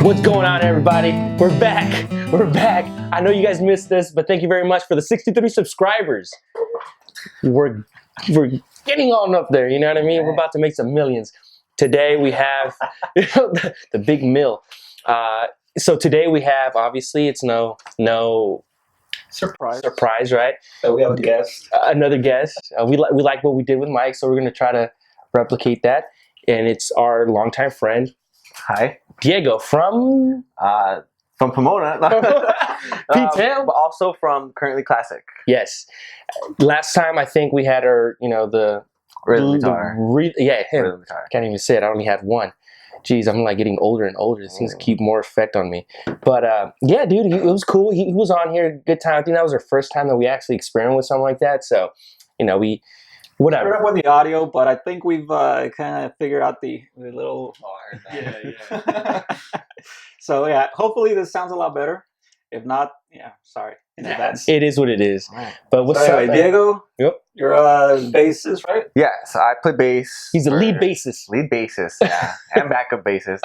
What's going on, everybody? We're back. We're back. I know you guys missed this, but thank you very much for the 63 subscribers. We're getting on up there, you know what I mean? We're about to make some millions. Today we have the big mill. So today we have, obviously, it's no surprise, right? So we have a guest. Another guest. We like what we did with Mike, so we're gonna try to replicate that. And it's our longtime friend. Hi. Diego from Pomona. P-Town. But also from Currently Classic. Yes. Last time I think we had our, the Rhythm guitar. Him. Rhythm guitar. Can't even say it. I only had one. Jeez, I'm like getting older and older. It seems to keep more effect on me. But yeah, dude, it was cool. He was on here, good time. I think that was our first time that we actually experimented with something like that. So, we whatever. Started up with the audio, but I think we've kind of figured out the little. Yeah. So yeah, hopefully this sounds a lot better. If not, sorry. It is what it is. Right. But what's So, up, Diego? Yep. You're a bassist, right? Yes, I play bass. He's the lead bassist. Lead bassist, yeah. And backup bassist.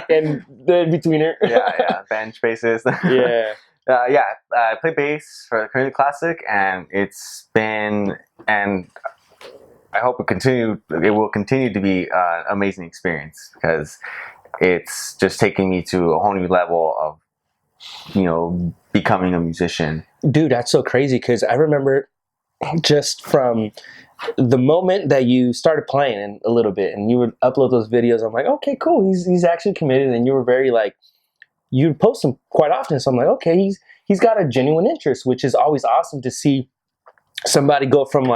And the in-betweener. yeah. Bench bassist. Yeah. I play bass for Currently Classic, and it's been, and I hope it will continue to be an amazing experience, because it's just taking me to a whole new level of, becoming a musician. Dude, that's so crazy, because I remember just from the moment that you started playing a little bit and you would upload those videos, I'm like, okay, cool, he's actually committed, and you were very you'd post them quite often, so I'm like, okay, he's got a genuine interest, which is always awesome to see somebody go from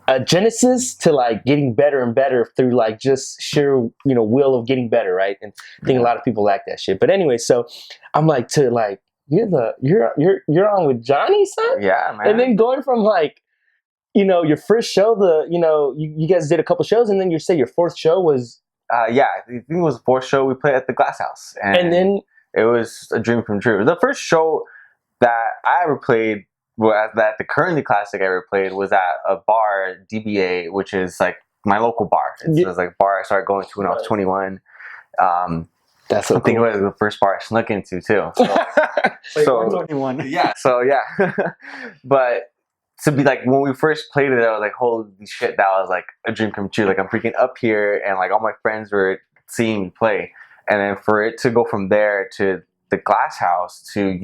a genesis to getting better and better through just sheer will of getting better, right? And I think a lot of people lack that shit. But anyway, so I'm you're on with Johnny, son? Yeah, man. And then going from your first show, you guys did a couple shows, and then you say your fourth show was I think it was the fourth show we played at the Glass House, and then it was a dream come true. The first show that I ever played, that the Currently Classic I ever played, was at a bar, DBA, which is my local bar. It was a bar I started going to when I was 21. That's so I think cool. it was the first bar I snuck into too. So 21. Yeah. So yeah, but to be when we first played it, I was like, holy shit, that was a dream come true. I'm freaking up here, and all my friends were seeing me play, and then for it to go from there to the Glass House to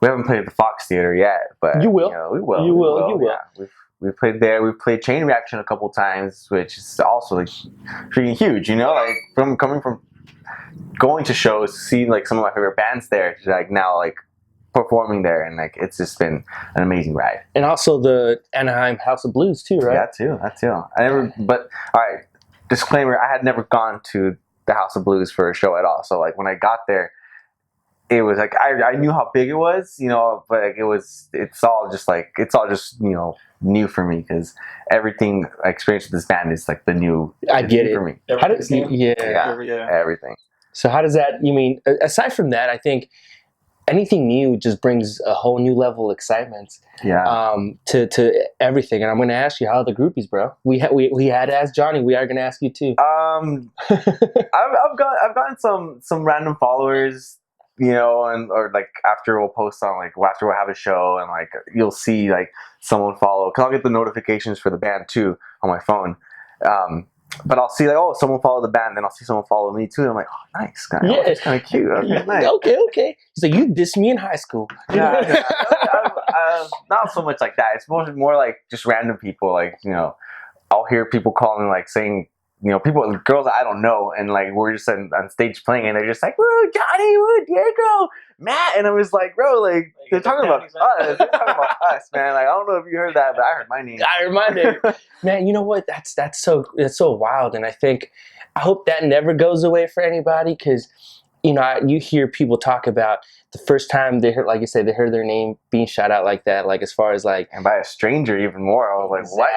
we haven't played at the Fox Theater yet, but you will. We will. You will. Yeah, we played there. We played Chain Reaction a couple times, which is also freaking huge. From coming from going to shows, to see some of my favorite bands there, to now performing there, and it's just been an amazing ride. And also the Anaheim House of Blues too, right? That too. I never. But all right, disclaimer: I had never gone to the House of Blues for a show at all. So when I got there, it was I knew how big it was, but it's all just new for me, because everything I experienced with this band is the new. I get it for me. How does Everything. So how does that? You mean aside from that, I think anything new just brings a whole new level of excitement. Yeah. To everything, and I'm going to ask you, how are the groupies, bro? We had to ask Johnny. We are going to ask you too. I've gotten some random followers, or after we'll post on after we'll have a show, and you'll see someone follow, because I'll get the notifications for the band too on my phone. But I'll see someone follow the band, then I'll see someone follow me too, and I'm like, oh, nice, it's kind of cute. Okay, nice. Okay. So you dissed me in high school. Not so much like that. It's more just random people. I'll hear people calling saying, girls that I don't know, and we're just on stage playing, and they're just woo, Johnny, woo, Diego, Matt, and I was bro, they're talking about us. They're talking about us, man. I don't know if you heard that, but I heard my name. Man, you know what? That's so wild, and I hope that never goes away for anybody, because you hear people talk about the first time they heard, like you said, they heard their name being shout out like that, as far as and by a stranger even more. I was what?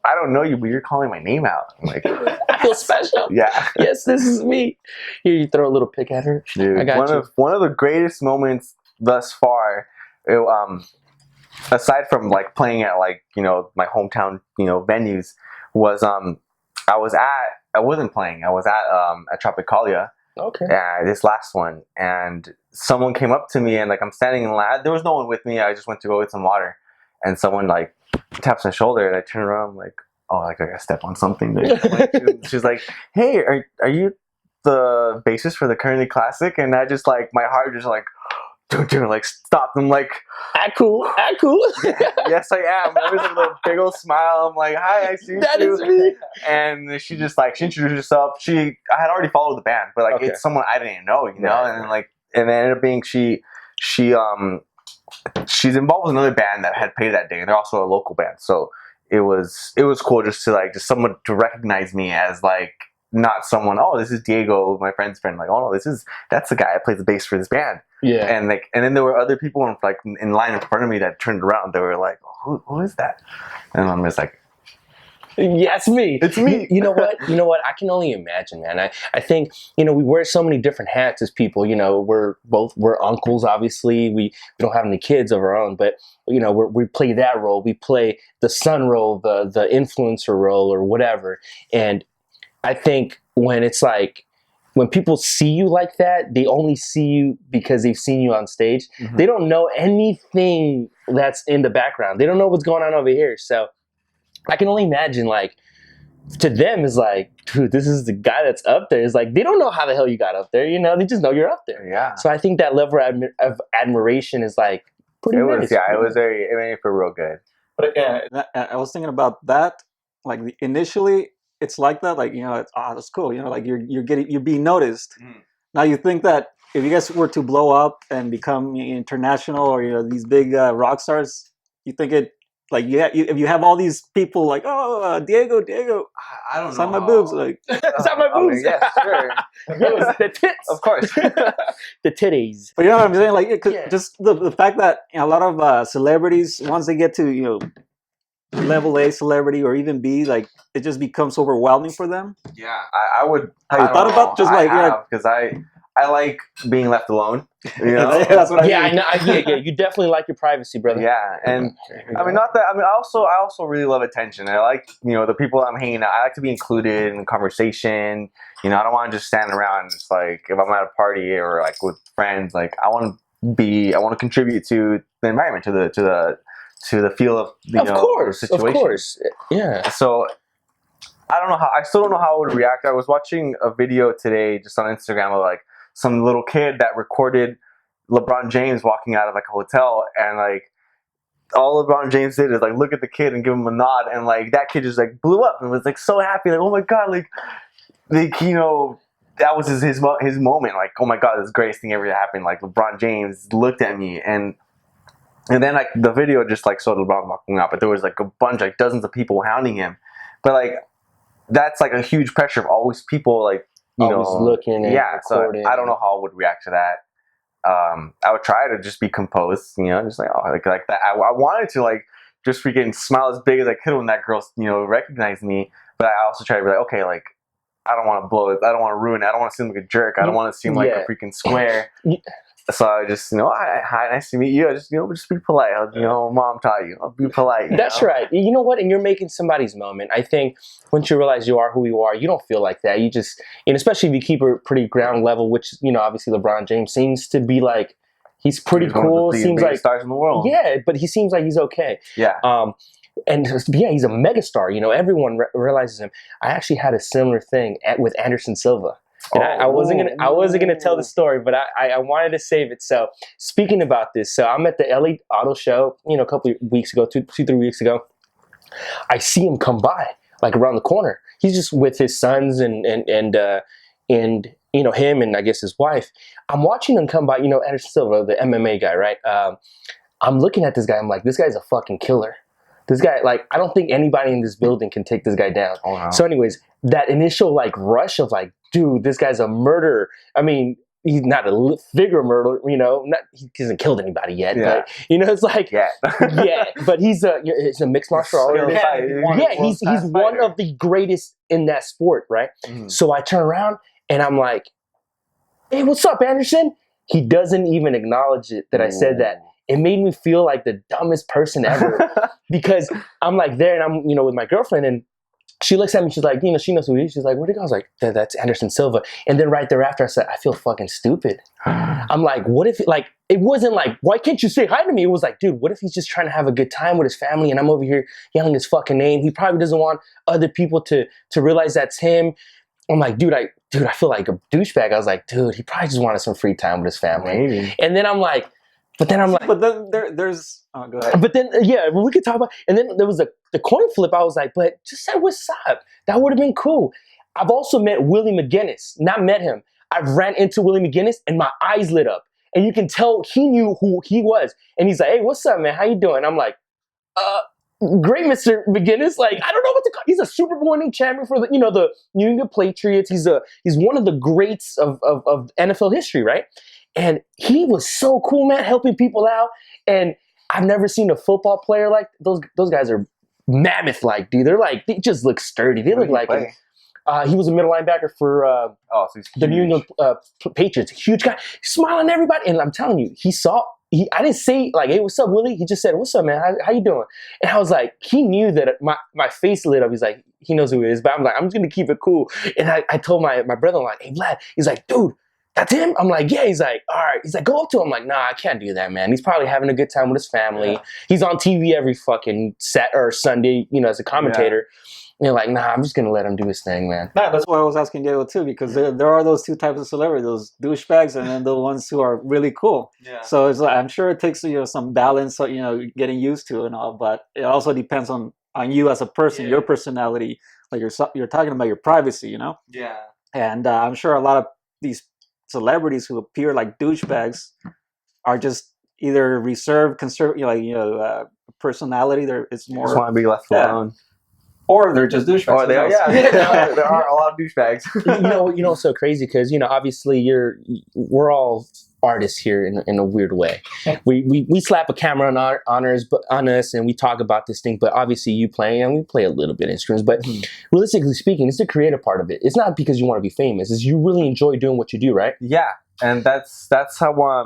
I don't know you, but you're calling my name out. I feel special. Yeah. Yes, this is me. Here, you throw a little pick at her. Dude, I got one of the greatest moments thus far, aside from playing at my hometown venues, was I was at I wasn't playing. I was at Tropicalia. Okay. This last one, and someone came up to me, and like I'm standing in line. There was no one with me. I just went to go get some water, and someone like taps my shoulder, and I turn around. I'm like, oh, like I gotta step on something. Like, she's like, hey, are you the bassist for the Currently Classic? And I just like my heart just like, like stopped. I'm like, Act cool. yes, I am. There was a little big old smile. I'm like, hi, I see you. That is me. And she just like, she introduced herself. I had already followed the band, but like it's someone I didn't know, you know. Right. And like, and it ended up being she's involved with another band that had played that day, and they're also a local band. So it was cool just someone to recognize me as like not someone. Oh, this is Diego, my friend's friend. Like, oh no, that's the guy that plays the bass for this band. Yeah. And like, and then there were other people in line in front of me that turned around. They were like, who is that? And I'm just like, yeah, it's me. It's me. You know what? I can only imagine, man. I think, we wear so many different hats as people. We're uncles, obviously. We don't have any kids of our own, but we play that role. We play the son role, the influencer role, or whatever. And I think when it's like, when people see you like that, they only see you because they've seen you on stage. Mm-hmm. They don't know anything that's in the background. They don't know what's going on over here. So I can only imagine, like, to them is like, dude, this is the guy that's up there. It's like, they don't know how the hell you got up there. They just know you're up there. Yeah. So I think that level of admiration is like pretty nice. It was it made me feel real good. But I was thinking about that. Like initially, it's like that. Like that's cool. Like you're being noticed. Mm. Now you think that if you guys were to blow up and become international, or these big rock stars, you think it. Like if you have all these people like, oh, Diego, I don't know. Sign my boobs, like sign my boobs. Yeah, sure. The tits, of course. The titties. But you know what I'm saying? Like, just the fact that a lot of celebrities, once they get to level A celebrity or even B, like it just becomes overwhelming for them. Yeah, I would. Have you thought about just like because I like being left alone. That's what I mean. I know. Yeah. You definitely like your privacy, brother. Yeah, and I mean, not that. I mean, I also really love attention. I like the people I'm hanging out. I like to be included in conversation. I don't want to just stand around. Just like if I'm at a party or like with friends, like I want to contribute to the environment, to the feel of the situation. Of course, yeah. So I still don't know how I would react. I was watching a video today just on Instagram of like some little kid that recorded LeBron James walking out of like a hotel, and like all LeBron James did is like look at the kid and give him a nod, and like that kid just like blew up and was like so happy, like, oh my god, like that was his moment, like, oh my god, this is the greatest thing ever happened, like LeBron James looked at me. And then like the video just like showed LeBron walking out, but there was like a bunch, like dozens of people hounding him. But like that's like a huge pressure of always people like always looking and recording. So I don't know how I would react to that. I would try to just be composed, just like like that. I wanted to like just freaking smile as big as I could when that girl recognized me, but I also try to be like, okay, like I don't want to blow it, I don't want to ruin it, I don't want to seem like a jerk, I don't want to seem like a freaking square. So I just, hi, nice to meet you. I just, just be polite. Mom taught you. I'll be polite. That's right. You know what? And you're making somebody's moment. I think once you realize you are who you are, you don't feel like that. You just, and especially if you keep it pretty ground level, which, obviously LeBron James seems to be like, he's pretty cool. Seems like stars in the world. Yeah, but he seems like he's okay. Yeah. And yeah, he's a megastar. Everyone realizes him. I actually had a similar thing with Anderson Silva. And I wasn't gonna tell the story, but I wanted to save it. So speaking about this, so I'm at the LA Auto Show, a couple of weeks ago, 2-3 weeks ago. I see him come by like around the corner. He's just with his sons and him and I guess his wife. I'm watching him come by. Anderson Silva, the MMA guy, right? I'm looking at this guy. I'm like, this guy's a fucking killer. This guy, like, I don't think anybody in this building can take this guy down. Oh, wow. So anyways, that initial like rush of like, dude, this guy's a murderer. I mean, he's not a figure murderer, he hasn't killed anybody yet, but it's like, yeah, but he's a mixed martial artist. He's one of the greatest in that sport, right? Mm-hmm. So I turn around and I'm like, hey, what's up, Anderson? He doesn't even acknowledge it that I said that. It made me feel like the dumbest person ever because I'm like there and I'm, with my girlfriend and she looks at me, she's like, you know, she knows who he is. She's like, where'd he go? I was like, that's Anderson Silva. And then right thereafter, I said, I feel fucking stupid. I'm like, what if, like, it wasn't like, why can't you say hi to me? It was like, dude, what if he's just trying to have a good time with his family and I'm over here yelling his fucking name? He probably doesn't want other people to realize that's him. I'm like, dude, I feel like a douchebag. I was like, dude, he probably just wanted some free time with his family. Maybe. And then I'm like, but then there's go ahead. But then, yeah, we could talk about, and then there was the coin flip. I was like, but just say what's up. That would have been cool. I've also met Willie McGinnis, not met him. I've ran into Willie McGinnis and my eyes lit up. And you can tell he knew who he was. And he's like, hey, what's up, man? How you doing? I'm like, great, Mr. McGinnis. Like, I don't know what to call. He's a Super Bowl winning champion for the New England Patriots. He's one of the greats of NFL history, right? And he was so cool, man, helping people out. And I've never seen a football player like those guys are mammoth-like, dude. They just look sturdy. They look like him. He was a middle linebacker for so the New England Patriots. Huge guy, smiling at everybody. And I'm telling you, I didn't say like, hey, what's up, Willie? He just said, what's up, man? How you doing? And I was like, he knew that my face lit up. He's like, he knows who it is. But I'm like, I'm just going to keep it cool. And I told my brother, like, hey, Vlad. He's like, dude, that's him? I'm like, yeah. He's like, all right. He's like, go up to him. I'm like, nah, I can't do that, man. He's probably having a good time with his family. Yeah. He's on TV every fucking Sunday, as a commentator. Yeah. And you're like, nah, I'm just going to let him do his thing, man. Nah, that's why I was asking Diego, too, because there are those two types of celebrities, those douchebags and then the ones who are really cool. Yeah. So it's like, I'm sure it takes, some balance, getting used to and all, but it also depends on you as a person, your personality. Like you're talking about your privacy, Yeah. And I'm sure a lot of these celebrities who appear like douchebags are just either reserved, personality. It's more just want to be left alone. Or they're just douchebags. Or they are, there are a lot of douchebags. It's so crazy because obviously we're all artists here in a weird way. We slap a camera on us and we talk about this thing. But obviously you play and we play a little bit of instruments. But realistically speaking, it's the creative part of it. It's not because you want to be famous. It's you really enjoy doing what you do, right? Yeah, and that's how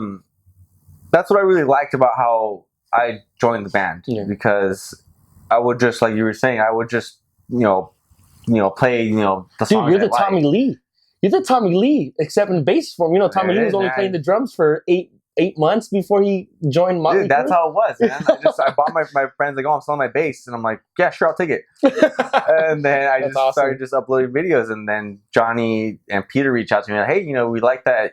that's what I really liked about how I joined the band because I would just, like you were saying, I would just, play, the songs. Dude, you're the Tommy Lee. You're the Tommy Lee, except in bass form. Tommy Lee was only playing the drums for eight months before he joined Motley Crue. Dude, that's how it was, man. I bought my friends, like, oh, I'm selling my bass. And I'm like, yeah, sure, I'll take it. And then I started uploading videos. And then Johnny and Peter reached out to me, like, hey, we like that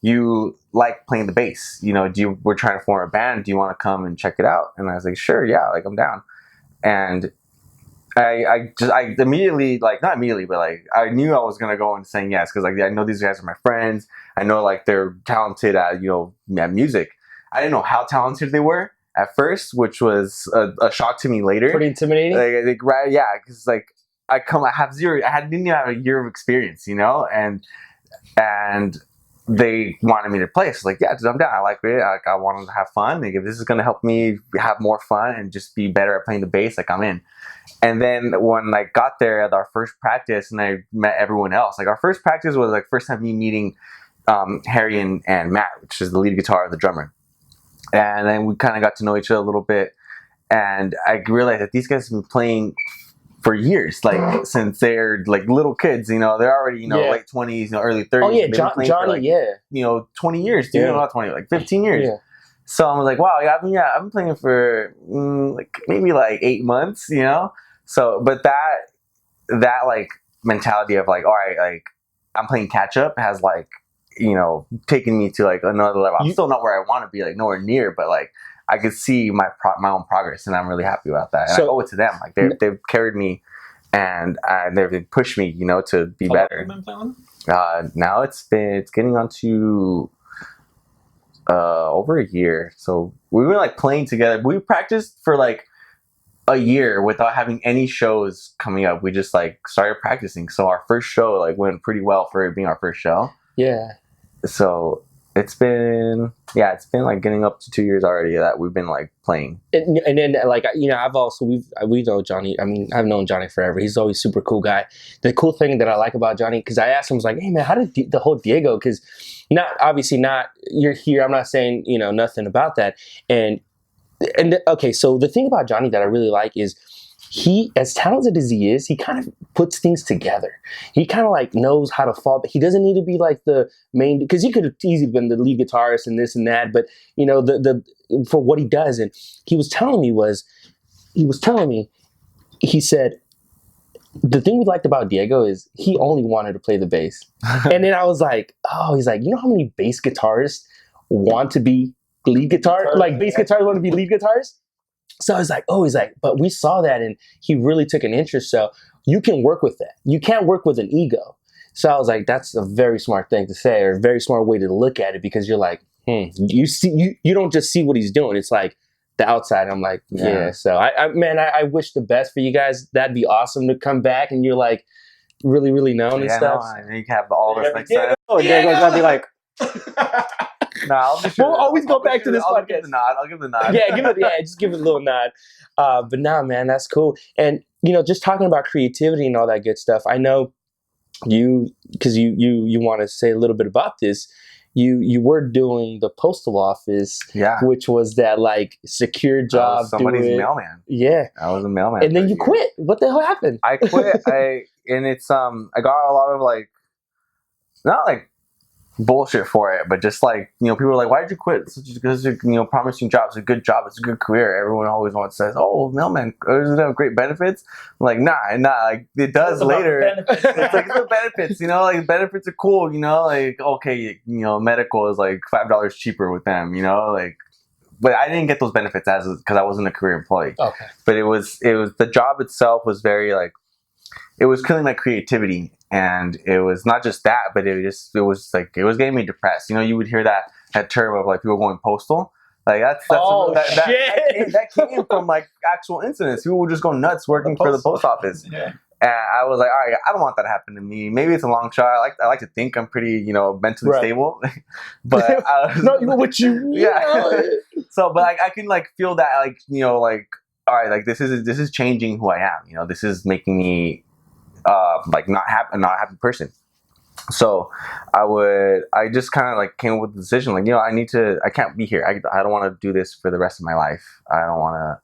you like playing the bass. We're trying to form a band. Do you want to come and check it out? And I was like, sure, yeah, like, I'm down. And I immediately, like, not immediately, but like, I knew I was going to go and saying yes. Cause like, I know these guys are my friends. I know like they're talented at, at music. I didn't know how talented they were at first, which was a shock to me later. Pretty intimidating. Right. Yeah. Cause like I didn't even have a year of experience, and they wanted me to play. So like, yeah, dude, I'm down. I like it. I wanted to have fun. Like, if this is going to help me have more fun and just be better at playing the bass, like, I'm in. And then when I got there at our first practice and I met everyone else, like, our first practice was like first time me meeting Harry and Matt, which is the lead guitar and the drummer. And then we kind of got to know each other a little bit. And I realized that these guys have been playing for years, like since they're like little kids, they're already, late 20s, early 30s. Oh yeah, Johnny, 20 years, dude, not 20, like 15 years. Yeah. So I was like, wow, I've been playing for like maybe like 8 months, So, but that like mentality of like, all right, like I'm playing catch up has like, taken me to like another level. I'm still not where I want to be, like nowhere near, but like I could see my own progress, and I'm really happy about that. And I owe it to them. Like they've carried me, and they've pushed me, to be better. Now it's getting on to over a year. So we were like playing together. We practiced for like a year without having any shows coming up. We just like started practicing. So our first show like went pretty well for it being our first show. Yeah. So it's been like getting up to 2 years already that we've been like playing. And then like, we know Johnny. I mean, I've known Johnny forever. He's always super cool guy. The cool thing that I like about Johnny, because I asked him, I was like, hey man, how did the whole Diego, because you're here. I'm not saying, nothing about that. And okay, so the thing about Johnny that I really like is he, as talented as he is, he kind of puts things together. He kind of like knows how to fall, but he doesn't need to be like the main, because he could have easily been the lead guitarist and this and that, but you know, the for what he does. And he was telling me, he said, the thing we liked about Diego is he only wanted to play the bass. And then I was like, oh, he's like, you know how many bass guitarists want to be lead guitar? Like bass guitarists want to be lead guitarists? So I was like, oh, he's like, but we saw that and he really took an interest. So you can work with that. You can't work with an ego. So I was like, that's a very smart thing to say, or a very smart way to look at it, because you're like, you don't just see what he's doing. It's like the outside. I'm like, yeah. So I wish the best for you guys. That'd be awesome to come back and you're like really, really known and stuff. No, you can have all the next time. Oh, Diego's gonna be like, I'll be sure. We'll always go back to this I'll podcast. give the nod. I'll give the nod. Just give it a little nod. But nah, man, that's cool. And you know, just talking about creativity and all that good stuff. I know you, because you want to say a little bit about this. You were doing the postal office, which was that like secure job. Somebody's mailman. Yeah, I was a mailman. And then you quit. What the hell happened? I quit. I got a lot of like, not like bullshit for it, but just like, you know, people are like, why did you quit? Because you know, promising job, it's a good job, it's a good career. Everyone always says, oh, mailman, doesn't it have great benefits? I'm like, nah, like it does later. It's like the benefits, you know, like benefits are cool, you know, like okay, you know, medical is like $5 cheaper with them, you know, like. But I didn't get those benefits because I wasn't a career employee. Okay. But it was the job itself was very like, it was killing my creativity. And it was not just that, but it was getting me depressed. You know, you would hear that term of like people going postal. Like that came from like actual incidents. People would just go nuts working for the post office. Yeah. And I was like, all right, I don't want that to happen to me. Maybe it's a long shot. I like to think I'm pretty, you know, mentally stable. But no, what you So, but I can like feel that, like, you know, like, all right, like this is changing who I am. You know, this is making me like not a happy person. So I just kind of like came up with the decision, like, you know, I can't be here. I don't want to do this for the rest of my life. I don't want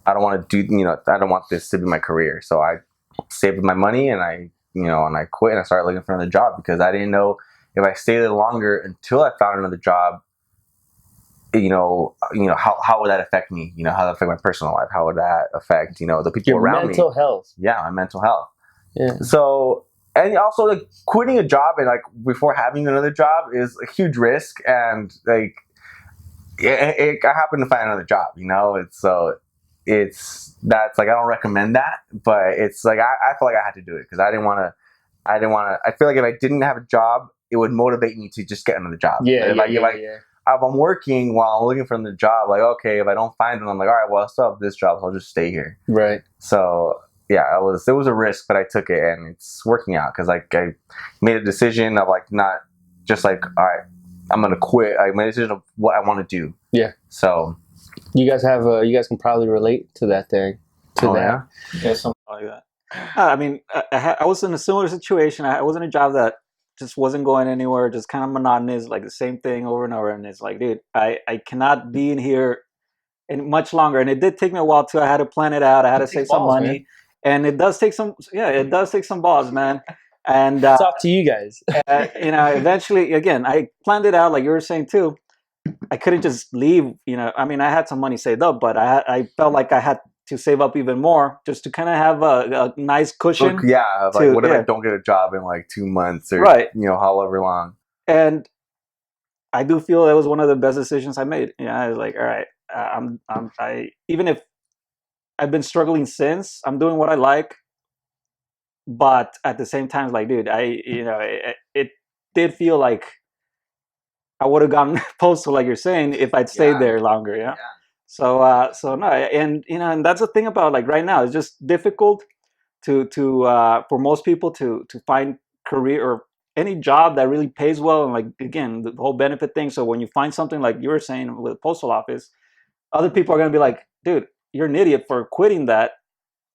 to do, you know, I don't want this to be my career. So I saved my money and I quit and I started looking for another job, because I didn't know if I stayed there longer until I found another job, you know, how would that affect me? You know, how would that affect my personal life? How would that affect, you know, the people around me? Your mental health. Yeah, my mental health. Yeah. So, and also like quitting a job and like before having another job is a huge risk, and like I happen to find another job, you know. That's like, I don't recommend that, but it's like I feel like I had to do it because I didn't want to. I feel like if I didn't have a job, it would motivate me to just get another job. If I'm working while I'm looking for another job, like, okay, if I don't find one, I'm like, all right, well, I still have this job, so I'll just stay here. Right. So yeah, it was a risk, but I took it, and it's working out because like I made a decision of like not just like, all right, I'm gonna quit. I made a decision of what I want to do. Yeah. So you guys can probably relate to that thing. Yeah, something like that. I mean, I was in a similar situation. I was in a job that just wasn't going anywhere, just kind of monotonous, like the same thing over and over. And it's like, dude, I cannot be in here and much longer. And it did take me a while too. I had to plan it out. I had to save some money. Man. And it does take some balls, man. And it's up to you guys. You know, eventually, again, I planned it out, like you were saying too. I couldn't just leave. You know, I mean, I had some money saved up, but I felt like I had to save up even more just to kind of have a nice cushion. Look, yeah, like what if I don't get a job in like 2 months or you know, however long. And I do feel that was one of the best decisions I made. You know, I was like, all right, I even if I've been struggling since, I'm doing what I like, but at the same time, like, dude, it did feel like I would have gotten postal, like you're saying, if I'd stayed there longer. Yeah. So no, and you know, and that's the thing about like right now, it's just difficult to for most people to find career or any job that really pays well, and like again, the whole benefit thing. So when you find something like you were saying with the postal office, other people are gonna be like, dude, you're an idiot for quitting that.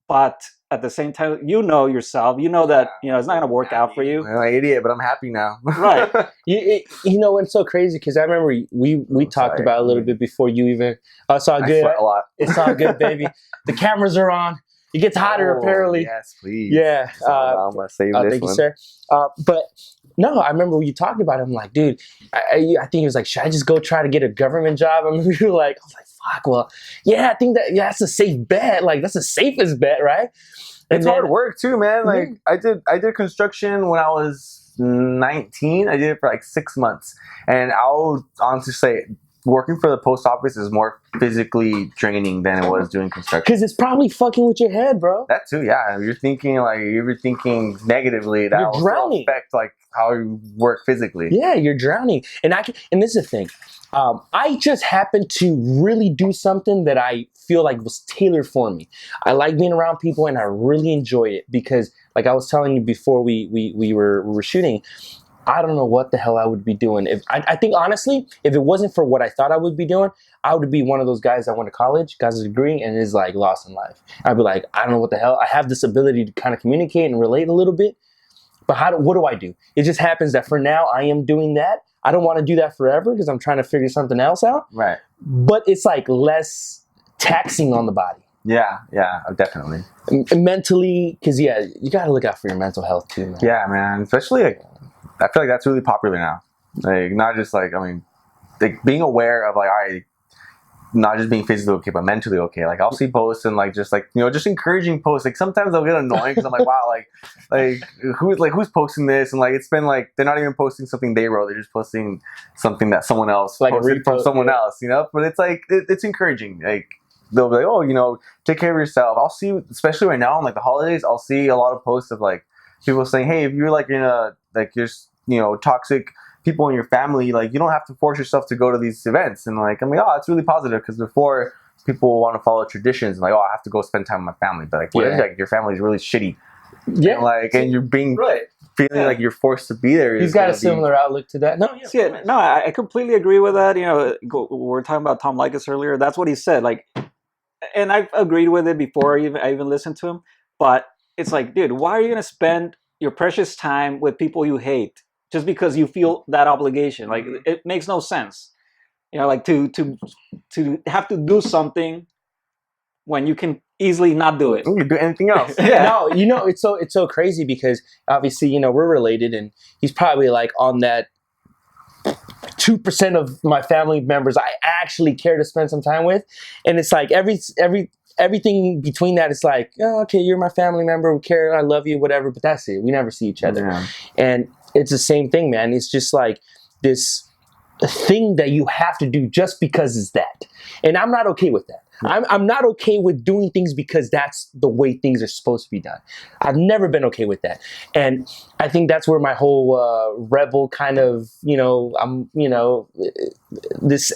But at the same time, you know yourself, you know that, you know, it's not going to work out for you. I'm an idiot, but I'm happy now. Right. You know, it's so crazy because I remember we talked about it a little bit before you even. It's all good. I sweat a lot. It's all good, baby. The cameras are on. It gets hotter apparently. Yes, please. Yeah. I'm gonna save this Thank you, one. sir. But no, I remember when you talked about it. I'm like, dude, I think he was like, should I just go try to get a government job? I remember you were like, I was like, fuck. Well, yeah, I think that's a safe bet. Like that's the safest bet, right? It's hard work too, man. Like I did construction when I was 19. I did it for like 6 months, and I'll honestly say, working for the post office is more physically draining than it was doing construction. Because it's probably fucking with your head, bro. That too, yeah. You're thinking negatively. That will still affect like how you work physically. Yeah, you're drowning. And this is the thing. I just happened to really do something that I feel like was tailored for me. I like being around people, and I really enjoy it because, like I was telling you before we were shooting, I don't know what the hell I would be doing. I think honestly, if it wasn't for what I thought I would be doing, I would be one of those guys that went to college, got a degree, and is like lost in life. I'd be like, I don't know what the hell. I have this ability to kind of communicate and relate a little bit, but what do I do? It just happens that for now I am doing that. I don't want to do that forever because I'm trying to figure something else out. Right. But it's like less taxing on the body. Yeah, definitely. Mentally, because yeah, you got to look out for your mental health too, man. Yeah, man. Especially like, I feel like that's really popular now. Like not just like, I mean, like being aware of like, all right, not just being physically okay, but mentally okay. Like I'll see posts and like just encouraging posts. Like sometimes they'll get annoying because I'm like, wow, like who's posting this? And like it's been like they're not even posting something they wrote. They're just posting something that someone else like posted from someone else, you know. But it's like it's encouraging. Like they'll be like, oh, you know, take care of yourself. I'll see, especially right now on like the holidays, I'll see a lot of posts of like people saying, hey, if you're like in a like you're toxic people in your family, like you don't have to force yourself to go to these events. And like I'm like, oh, it's really positive because before people want to follow traditions and like, oh, I have to go spend time with my family, but like what if like your family is really shitty, and, like and you're being feeling like you're forced to be there. He's got a similar outlook to that. I completely agree with that. You know, we were talking about Tom Likas earlier. That's what he said. Like, and I've agreed with it before I even listened to him. But it's like, dude, why are you gonna spend your precious time with people you hate just because you feel that obligation? Like it makes no sense, you know, like to have to do something when you can easily not do it. You can do anything else. Yeah. No, you know, it's so crazy because obviously, you know, we're related, and he's probably like on that 2% of my family members I actually care to spend some time with, and it's like everything between that, it's like, oh, okay, you're my family member, we care, I love you, whatever, but that's it. We never see each other. Yeah. And it's the same thing, man. It's just like this thing that you have to do just because it's that. And I'm not okay with that. I'm not okay with doing things because that's the way things are supposed to be done. I've never been okay with that. And I think that's where my whole rebel kind of, I'm, this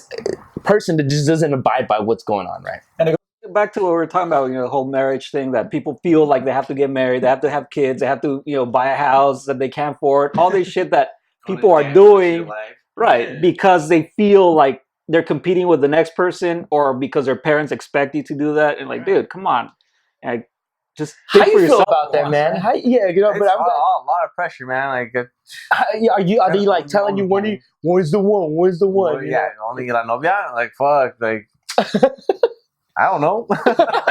person that just doesn't abide by what's going on, right? And it goes back to what we were talking about, the whole marriage thing, that people feel like they have to get married, they have to have kids, they have to, buy a house that they can't afford, all this shit that people are doing, right? Because they feel like they're competing with the next person, or because their parents expect you to do that. And like, dude, come on. Like, just think how for you feel yourself about that, man? But I'm a lot of pressure, man. Like, are they like telling you where's the one? Where's the one? Well, yeah, only la novia. Like, fuck, like. I don't know.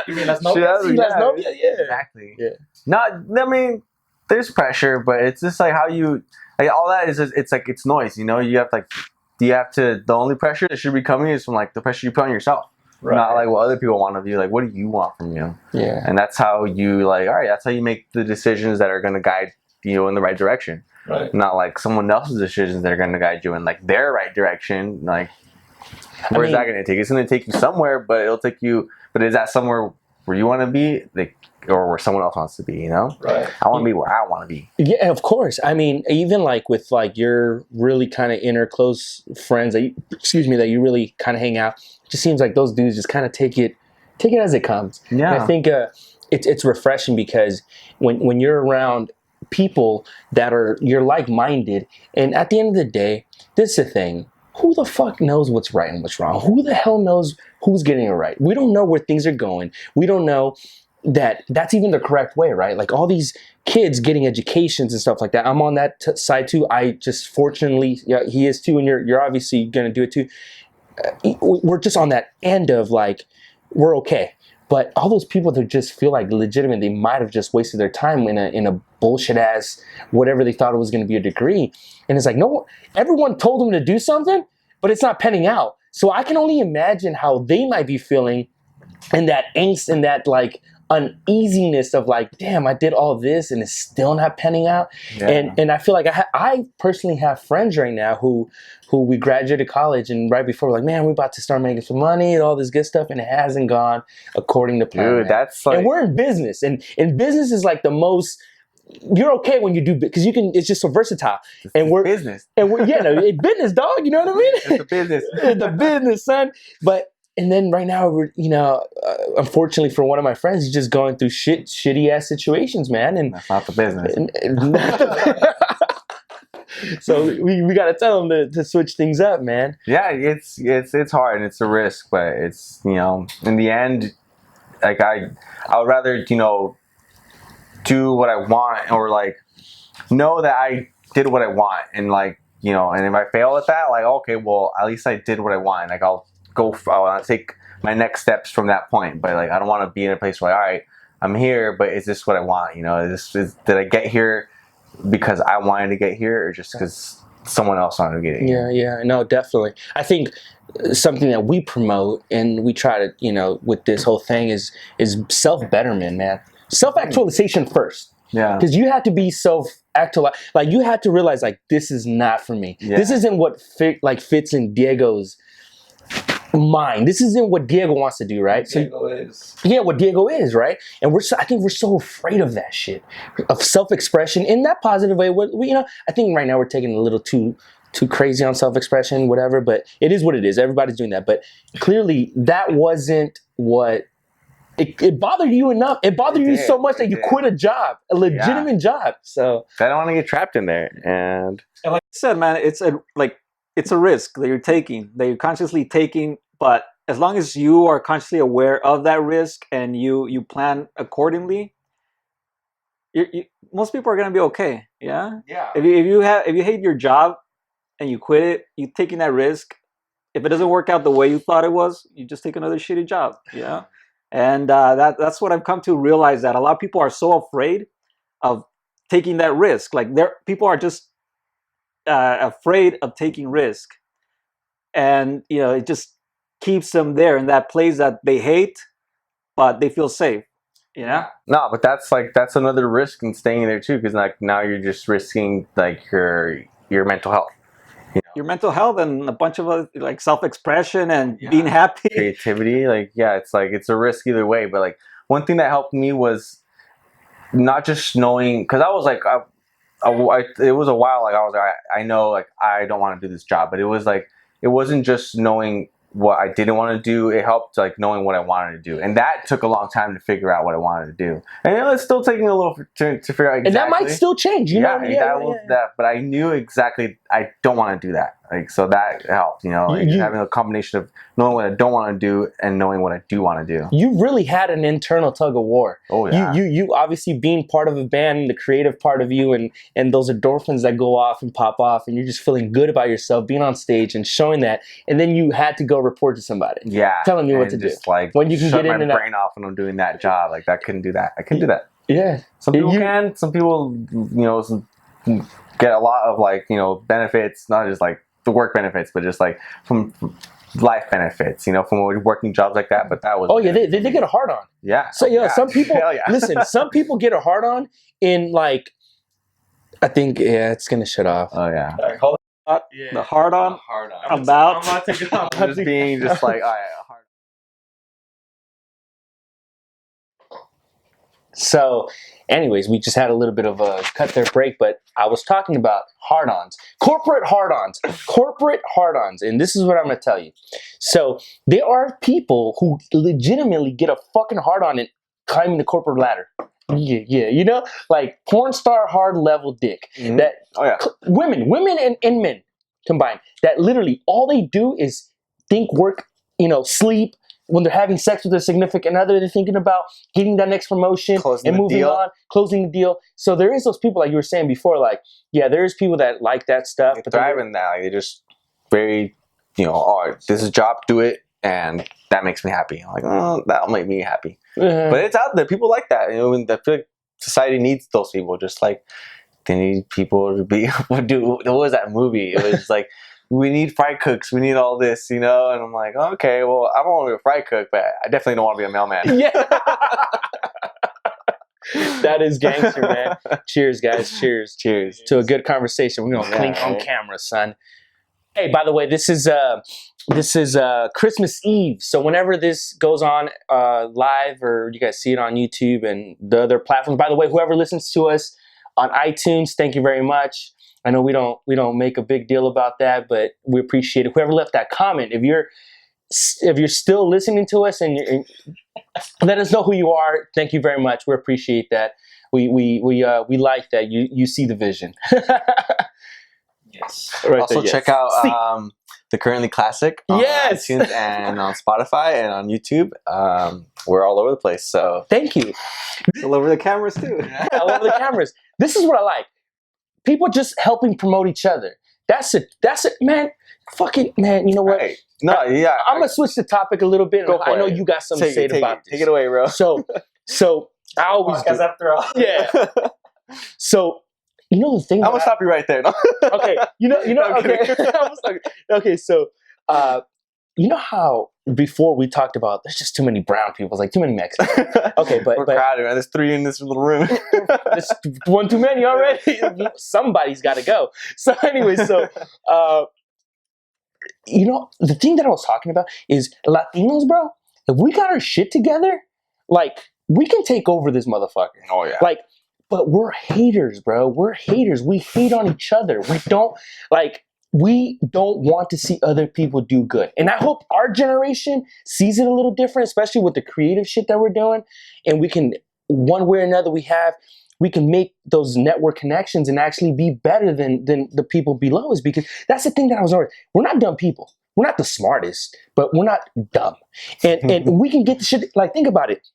You mean that's novia? Yeah, exactly. Yeah. I mean, there's pressure, but it's just like how you, like, all that is. It's like it's noise. You have to. The only pressure that should be coming is from like the pressure you put on yourself, right? Not like what other people want of you. Like, what do you want from you? Yeah. And that's how you like. All right, that's how you make the decisions that are going to guide you in the right direction. Right. Not like someone else's decisions that are going to guide you in like their right direction. Like. Where's that going to take? It's going to take you somewhere, but it'll take you. But is that somewhere where you want to be, like, or where someone else wants to be? Right. I want to be where I want to be. Yeah, of course. I mean, even like with like your really kind of inner close friends that you really kind of hang out. It just seems like those dudes just kind of take it as it comes. Yeah. And I think it's refreshing because when you're around people that you're like-minded, and at the end of the day, this is the thing. Who the fuck knows what's right and what's wrong? Who the hell knows who's getting it right? We don't know where things are going. We don't know that that's even the correct way, right? Like all these kids getting educations and stuff like that. I'm on that side too. I just fortunately, yeah, he is too, and you're obviously going to do it too. We're just on that end of like, we're okay. But all those people that just feel like legitimate, they might have just wasted their time in a bullshit ass whatever they thought it was going to be a degree. And it's like, no, everyone told them to do something, but it's not penning out. So I can only imagine how they might be feeling, and that angst and that like uneasiness of like, damn, I did all this and it's still not penning out. Yeah. And I feel like I personally have friends right now who we graduated college, and right before we're like, man, we're about to start making some money and all this good stuff, and it hasn't gone according to plan. Dude, that's like, and we're in business, and business is like the most, you're okay when you do, because you can, it's just so versatile. And we're business. And we're, yeah, no, business, dog, you know what I mean? It's a business. It's the business, son. But and then right now we're, unfortunately for one of my friends, he's just going through shitty ass situations, man. And That's not the business. So we got to tell him to switch things up, man. Yeah, it's hard and it's a risk, but it's, in the end, like I would rather, do what I want, or like know that I did what I want, and like, and if I fail at that, like, okay, well, at least I did what I want. Like I'll take my next steps from that point. But like, I don't want to be in a place where, all right, I'm here, but is this what I want? Did I get here because I wanted to get here, or just because someone else wanted to get here? Yeah, no, definitely. I think something that we promote and we try to, with this whole thing is self-betterment, man. Self-actualization first. Yeah. Because you have to be self-actualized. Like, you have to realize, like, this is not for me. Yeah. This isn't what fits in Diego's mind. This isn't what Diego wants to do, right? Diego is. Yeah, what Diego is, right? And I think we're so afraid of that shit, of self-expression in that positive way. I think right now we're taking a little too crazy on self-expression, whatever, but it is what it is. Everybody's doing that. But clearly that wasn't what it bothered you enough. It bothered you so much that you quit a job, a legitimate job. So I don't want to get trapped in there. And like I said, man, it's a risk that you're taking, that you're consciously taking. But as long as you are consciously aware of that risk and you plan accordingly, most people are gonna be okay. Yeah. yeah, If you hate your job and you quit it, you taking that risk. If it doesn't work out the way you thought it was, you just take another shitty job. Yeah. And that's what I've come to realize, that a lot of people are so afraid of taking that risk. Like, people are just afraid of taking risk, and it just keeps them there in that place that they hate, but they feel safe. Yeah. No, but that's another risk in staying there too, because like now you're just risking like your mental health. Your mental health and a bunch of other, like, self-expression and being happy, creativity. Like, yeah, it's a risk either way. But like, one thing that helped me was not just knowing, because I was like, it was a while, like I was like, I know, like, I don't want to do this job, but it was like, it wasn't just knowing what I didn't want to do. It helped like knowing what I wanted to do, and that took a long time to figure out what I wanted to do. And it's still taking a little to figure out exactly. And that might still change, But I knew exactly I don't want to do that. Like, so that helped, having a combination of knowing what I don't want to do and knowing what I do want to do. You really had an internal tug of war. Oh yeah. You obviously, being part of a band, the creative part of you, and those endorphins that go off and pop off, and you're just feeling good about yourself, being on stage and showing that, and then you had to go report to somebody. Yeah. Telling you what to just do. Like, when you can shut get in my and brain off when I'm doing that job. Like, I couldn't do that. I couldn't do that. Yeah. Some people can. Some people, get a lot of like, benefits, not just like the work benefits, but just like from life benefits, from working jobs like that. But that was they get a hard on. Yeah. So some people listen. Some people get a hard on in like, I think it's gonna shut off. Oh yeah. The hard on about. I'm about to go. I'm just being just like, all right, hard. So, anyways, we just had a little bit of a cut their break, but I was talking about hard-ons, corporate hard-ons, and this is what I'm going to tell you. So, there are people who legitimately get a fucking hard-on and climbing the corporate ladder. Yeah, like porn star hard level dick. Mm-hmm. That women and men combined. That literally all they do is think, work, sleep. When they're having sex with their significant other, they're thinking about getting that next promotion and moving on, closing the deal. So there is those people, like you were saying before, like, yeah, there's people that like that stuff. They thrive in that. Like, they're just very, this is a job, do it, and that makes me happy. I'm like, oh, that'll make me happy. But it's out there. People like that. You know, and I feel like society needs those people. Just like they need people to be. What was that movie? It was like, we need fry cooks. We need all this, you know. And I'm like, okay, well, I don't want to be a fry cook, but I definitely don't want to be a mailman. Yeah. That is gangster, man. Cheers, guys. Cheers. Cheers to a good conversation. We're gonna clink on camera, son. Hey, by the way, this is Christmas Eve. So whenever this goes on live, or you guys see it on YouTube and the other platforms. By the way, whoever listens to us on iTunes, thank you very much. I know we don't make a big deal about that, but we appreciate it. Whoever left that comment, if you're still listening to us and let us know who you are. Thank you very much. We appreciate that. We like that you see the vision. Yes. Right also there, yes. check out the Currently Classic on Yes. iTunes and on Spotify and on YouTube. We're all over the place. So Thank you. All over the cameras too. All over the cameras. This is what I like. People just helping promote each other. That's it, man. Fucking man. You know what? Right. No, yeah. I'm gonna switch the topic a little bit. Go for I know it. you got something to say about this. Take it away, bro. So I always do. After all. Yeah. So you know the thing. I'm gonna stop you right there. No? Okay. You know. I'm Okay. kidding. Okay. So, you know how before we talked about there's just too many brown people, like too many Mexicans. Okay, but We're crowded, man. There's 3 in this little room. there's one too many already. Somebody's got to go. So anyway, you know, the thing that I was talking about is Latinos, bro. If we got our shit together, like we can take over this motherfucker. Oh yeah. Like, but we're haters, bro. We're haters. We hate on each other. We don't want to see other people do good. And I hope our generation sees it a little different, especially with the creative shit that we're doing. And we can, one way or another, we can make those network connections and actually be better than the people below us. Because that's the thing that I was always, we're not dumb people. We're not the smartest, but we're not dumb. And we can get the shit, like, think about it.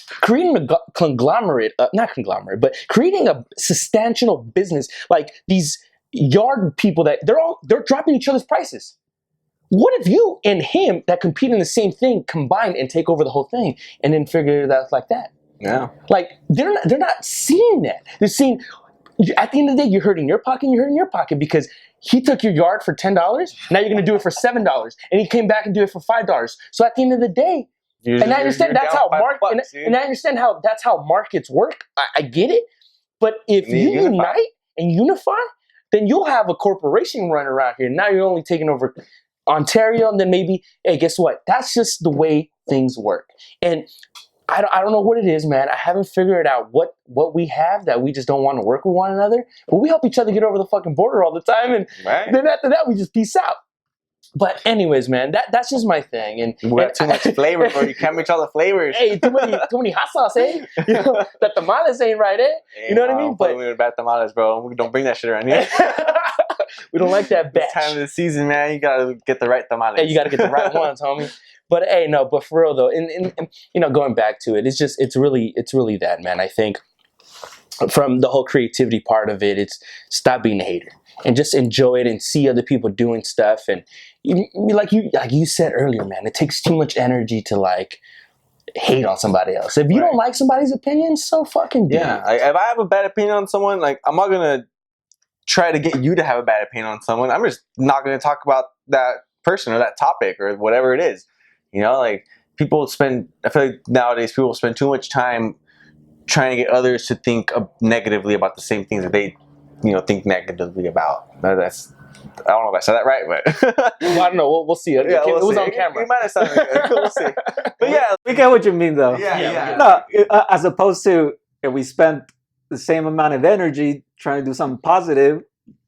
Creating a conglomerate, not conglomerate, but creating a substantial business, like these yard people that they're dropping each other's prices. What if you and him that compete in the same thing combine and take over the whole thing and then figure it out like that? Yeah. Like they're not seeing that. They're seeing, at the end of the day, you're hurting your pocket because he took your yard for $10. Now you're going to do it for $7, and he came back and do it for $5. So at the end of the day, and I understand that's how and I understand how that's how markets work. I get it, but if you unite and unify, then you'll have a corporation run around here. Now you're only taking over Ontario, and then maybe, hey, guess what? That's just the way things work. And I don't know what it is, man. I haven't figured out what we have that we just don't want to work with one another. But we help each other get over the fucking border all the time, and then after that, we just peace out. But anyways, man, that's just my thing. And we got too much flavor, bro. You can't mix all the flavors. Hey, too many hot sauce, eh? You know, the tamales ain't right, eh? Hey, you know what I mean? But we bad tamales, bro. We don't bring that shit around here. We don't like that batch. This time of the season, man, you gotta get the right tamales. Hey, you gotta get the right ones, homie. But hey, no, but for real though, and you know, going back to it, it's really that, man. I think from the whole creativity part of it, it's stop being a hater and just enjoy it and see other people doing stuff. And like you said earlier, man, it takes too much energy to like hate on somebody else. If you don't like somebody's opinion, so fucking do it. If I have a bad opinion on someone, like I'm not gonna try to get you to have a bad opinion on someone. I'm just not gonna talk about that person or that topic or whatever it is. You know, like I feel like nowadays people spend too much time trying to get others to think negatively about the same things that they, think negatively about. I don't know if I said that right, but well, I don't know. We'll see. It was on camera. You might have sounded good. We'll see. But yeah, we get what you mean, though. Yeah. No, as opposed to if we spent the same amount of energy trying to do something positive,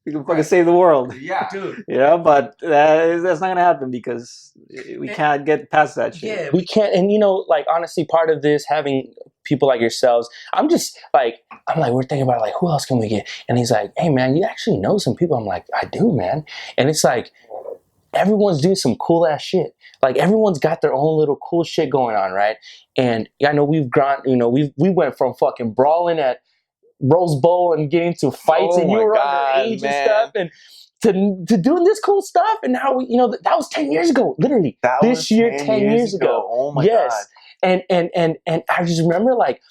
we can fucking save the world. Yeah, dude. But that's not gonna happen because we can't get past that shit. Yeah, we can't. And like honestly, part of this having people like yourselves, I'm like, we're thinking about like, who else can we get? And he's like, hey man, you actually know some people. I'm like, I do, man. And it's like, everyone's doing some cool ass shit. Like everyone's got their own little cool shit going on, right? And I know we've gone, we went from fucking brawling at Rose Bowl and getting to fights, and you were underage and stuff, and to doing this cool stuff. And now we, that was 10 years ago, literally. This year, 10 years ago. Oh my God. and I just remember like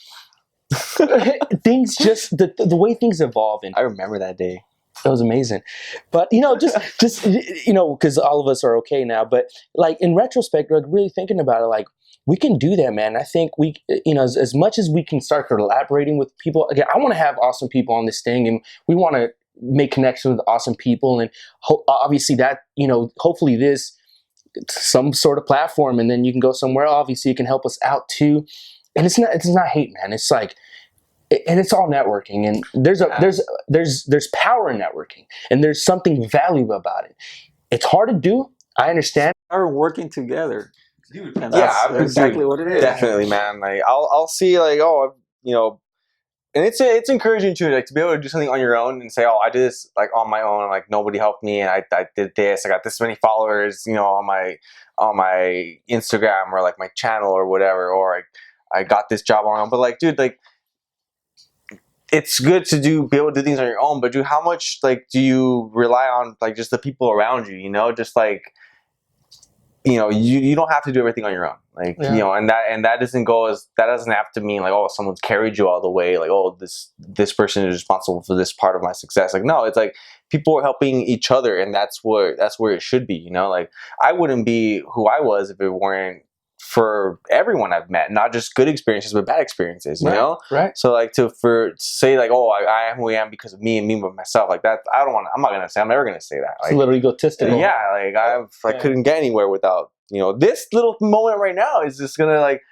things just the way things evolve, and I remember that day. it was amazing. But just because all of us are okay now, but like in retrospect, like really thinking about it, like we can do that, man. I think we, as much as we can start collaborating with people. Again, I want to have awesome people on this thing, and we want to make connections with awesome people, and obviously that, hopefully this some sort of platform, and then you can go somewhere. Obviously, it can help us out too. And it's not hate, man. It's like, and it's all networking, and there's power in networking, and there's something valuable about it. It's hard to do. I understand. Are working together, Dude. and that's Yeah, exactly what it is. Definitely, man. Like I'll see, like, and it's encouraging too, like to be able to do something on your own and say, oh, I did this like on my own, like nobody helped me, and I did this. I got this many followers, on my Instagram or like my channel or whatever, or I got this job on. But like, dude, like, it's good to be able to do things on your own, but dude, how much like do you rely on like just the people around you? Just like, you don't have to do everything on your own. Like, and that doesn't have to mean like, oh, someone's carried you all the way. Like, oh, this person is responsible for this part of my success. Like, no, it's like people are helping each other, and that's where it should be. Like, I wouldn't be who I was if it weren't for everyone I've met, not just good experiences, but bad experiences, Right. So like to say like, oh, I am who I am because of me and me by myself, like that, I'm never going to say that. Like, It's a little egotistical. Yeah. Like I couldn't get anywhere without, this little moment right now is just going to like,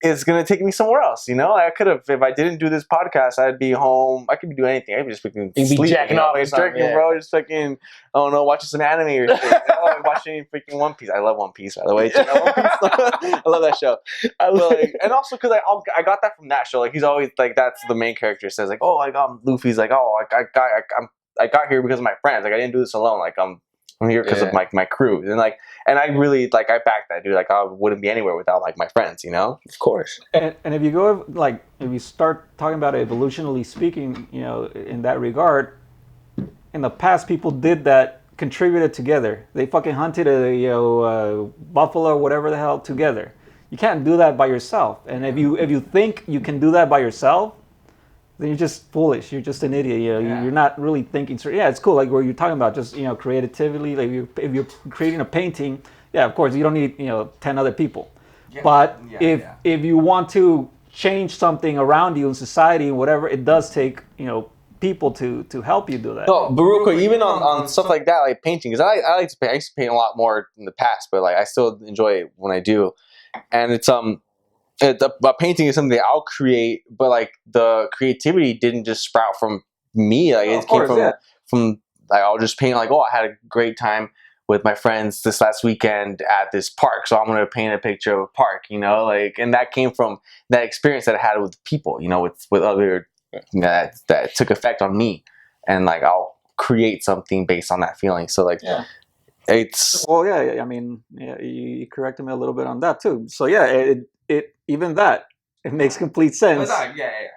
it's going to take me somewhere else. I could have, if I didn't do this podcast, I'd be home. I could be doing anything. I'd be just freaking You'd be jacking off or something, drinking, bro. Just fucking, I don't know, watching some anime or shit. Watching freaking One Piece. I love One Piece, by the way. Check out One Piece. I love that show. And also because I got that from that show. Like, he's always like, that's the main character says like, oh, like Luffy's like, oh, I got here because of my friends. Like, I didn't do this alone. Like, I'm here because of my crew. And I really like, I back that, dude. Like, I wouldn't be anywhere without like my friends, Of course. And if you go like, if you start talking about it evolutionally speaking, in that regard, in the past people did that, contributed together. They fucking hunted a buffalo or whatever the hell together. You can't do that by yourself. And if you think you can do that by yourself, then you're just foolish. You're just an idiot. You're not really thinking. So yeah, it's cool. Like where you're talking about, just creatively. Like if you're creating a painting, yeah, of course you don't need 10 other people. Yeah. But if you want to change something around you in society and whatever, it does take people to help you do that. No, but real quick, even on stuff like that, like painting, because I like to paint. I used to paint a lot more in the past, but like I still enjoy it when I do. And it's a painting is something that I'll create, but like the creativity didn't just sprout from me. Like it came from like, I'll just paint like, oh, I had a great time with my friends this last weekend at this park, so I'm gonna paint a picture of a park, like, and that came from that experience that I had with people, with other that took effect on me, and like I'll create something based on that feeling. So like, it's I mean, you corrected me a little bit on that too. So it even that it makes complete sense.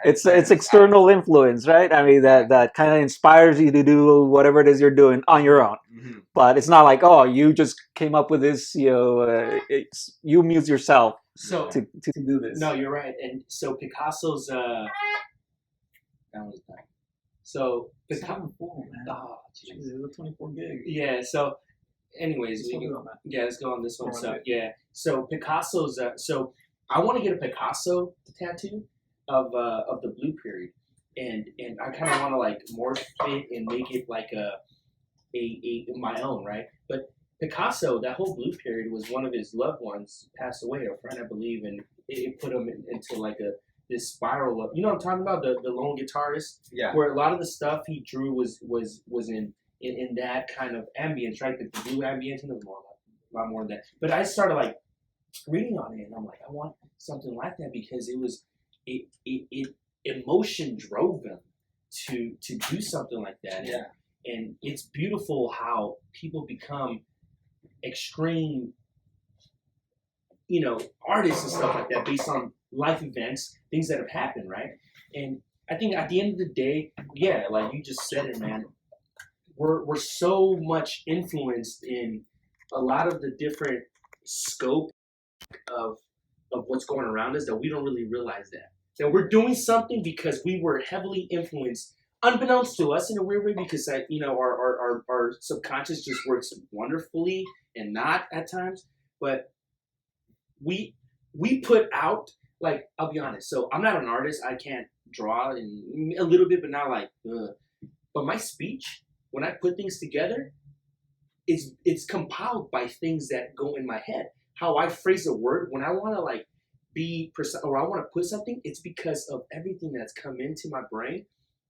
It's external influence, right? I mean that kind of inspires you to do whatever it is you're doing on your own. Mm-hmm. But it's not like, oh, you just came up with this, you muse yourself to do this. No, you're right. And so Picasso's that was done. So Picasso, oh, Jesus, it was 24 gig. Yeah. So, anyways, let's go on this one. So so Picasso's. So I want to get a Picasso tattoo of the blue period, and I kind of want to like morph it and make it like a my own, right? But Picasso, that whole blue period was one of his loved ones passed away, a friend, I believe, and it put him into like this spiral of, what I'm talking about, the lone guitarist, where a lot of the stuff he drew was in that kind of ambience, right? The blue ambience, and a lot more than that. But I started like reading on it, and I'm like, I want something like that, because it emotion drove him to do something like that. And it's beautiful how people become extreme, artists and stuff like that based on life events, things that have happened, right? And I think at the end of the day, like you just said it, man, we're so much influenced in a lot of the different scope of of what's going around us that we don't really realize that we're doing something because we were heavily influenced, unbeknownst to us in a weird way, because our subconscious just works wonderfully and not at times, but we put out, like, I'll be honest. So I'm not an artist. I can't draw and a little bit, but not like. But my speech, when I put things together, it's compiled by things that go in my head. How I phrase a word when I want to like be precise or I want to put something, it's because of everything that's come into my brain,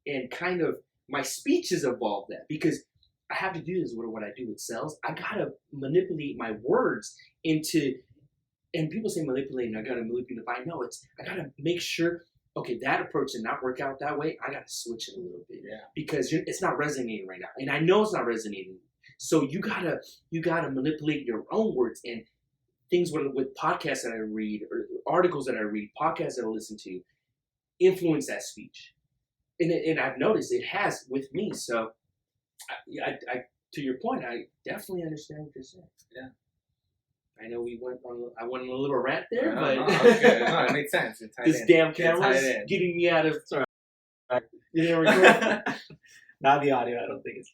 and kind of my speech has evolved that, because I have to do this with what I do with sales. I gotta manipulate my words into. And people say manipulating, I gotta manipulate. I know I gotta make sure, okay, that approach did not work out that way. I gotta switch it a little bit, because it's not resonating right now, and I know it's not resonating. So you gotta manipulate your own words and things with podcasts that I read or articles that I read, podcasts that I listen to, influence that speech, and I've noticed it has with me. So, I to your point, I definitely understand what you're saying. Yeah. I know I went on a little rant there, but no, okay. No, it makes sense. This damn camera's getting me out of. You didn't record? Not the audio. I don't think it's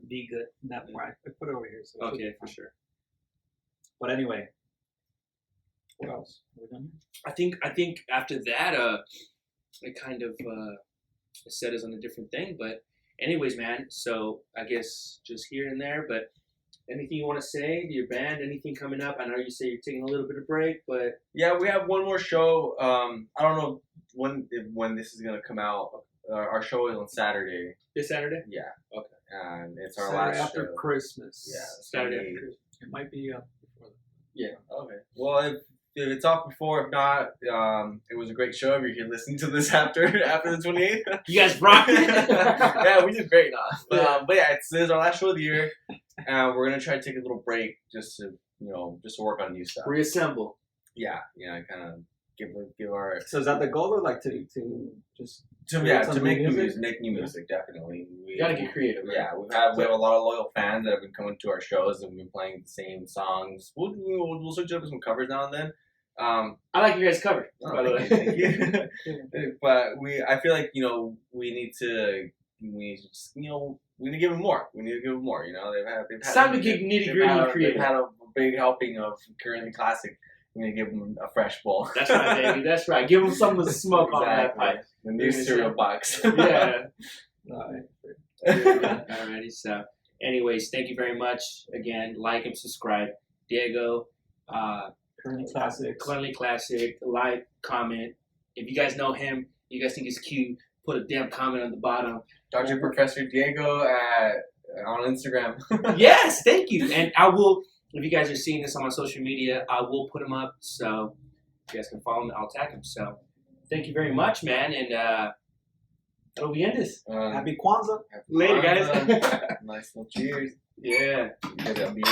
be good. that part. I put it over here. So okay, for sure. But anyway, what else? Are we done here? I think after that, it kind of set us on a different thing. But anyways, man. So I guess just here and there, but. Anything you want to say to your band? Anything coming up? I know you say you're taking a little bit of break, but yeah, we have one more show. I don't know when this is gonna come out. Our show is on Saturday. This Saturday? Yeah. Okay. And it's our Saturday last after show. Christmas. Yeah, Saturday after Christmas. It might be before. Yeah. Okay. Well, if it's off before, if not, it was a great show. If you're listening to this after the 28th, you guys rocked it. Yeah, we did great. But yeah, this is our last show of the year. We're gonna try to take a little break just to work on new stuff. Reassemble. Yeah, kind of give our. So is that the goal, or like to just to make new music, definitely. You gotta get creative. Right? Yeah, we have a lot of loyal fans that have been coming to our shows and we've been playing the same songs. We'll switch up with some covers now and then. I like your guys' cover. By the way, thank you. But I feel like we need to give them more. We need to give them more. They've had it's time to get nitty gritty creative. They've had a big helping of Currently Classic. We need to give them a fresh bowl. That's right, baby. That's right. Give them something to smoke on that pipe. The new cereal box. Yeah. Alrighty. So, anyways, thank you very much. Again, like and subscribe. Diego. Currently Classic. Like, comment. If you guys know him, you guys think he's cute, put a damn comment on the bottom. Dr. Professor Diego on Instagram. Yes, thank you. And I will, if you guys are seeing this on my social media, I will put him up. So if you guys can follow him, I'll tag him. So thank you very much, man. And that'll be end this. Happy Kwanzaa. Later, guys. Nice little cheers. Yeah. You guys gotta be